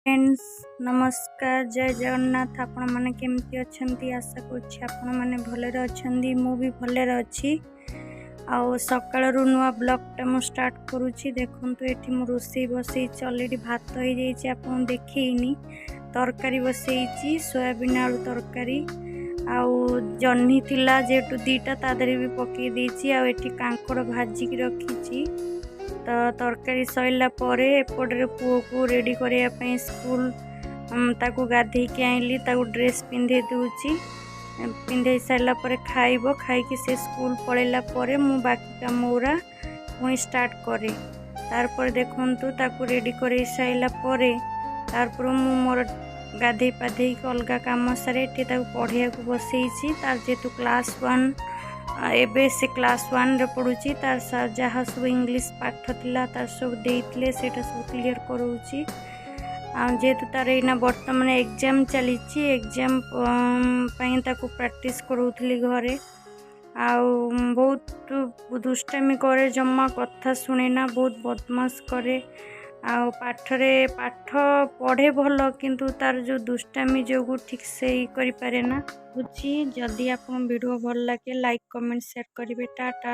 Friends नमस्कार जय जगन्नाथ। आपण मैंने केमती अच्छी आशा कर भले अच्छी मु भी भले अच्छी। आउ सकाळु नुआ ब्लॉगटा मु स्टार्ट करुच्ची। देखु ये मु रोषे बसई अलरेडी भात हो जाइए आपन देखनी तरकारी बसई सोयाबीन आलू तरकारी आउ जह्नी थिला जेहेतु दीटा तादरे भी पकई देछि आउ एठी कांकड़ भाजिक रखी। तो तरकारी सैला परे एपटे पुओ को रेडी करने स्कूल ताकू गाधे के आइली ताकू ड्रेस पिंधे दूची। पिंधे सारा पर खाइब खाई से स्कूल पलैला परे मु बाकी काम उरा पुणी स्टार्ट करे। तारपर देखंतु ताकू रेडी कर साइला परे तारपर मु मोर गाधे पाधे अलग काम सारे पढ़िया को बसई तार जेतु क्लास 1 एबे से क्लास 1 रे पढ़ुची तार जहाँ सब इंग्लिश पाठ थिला तार सब देइतले सेटा सब क्लियर करूची। जेहेतु तार एना वर्तमान एग्जाम चली एग्जाम पई ताको प्रैक्टिस करूथली घरे। आउ बहुत दुष्टामी करे जम्मा कथा शुणेना बहुत बदमाश करे। आउ पाठ पढ़े भल किंतु तार जो दुष्टामी जो ठीक से ही करि पारे ना बुझी। जदि आपन वीडियो भल लगे लाइक कमेंट शेयर करिवे। टाटा।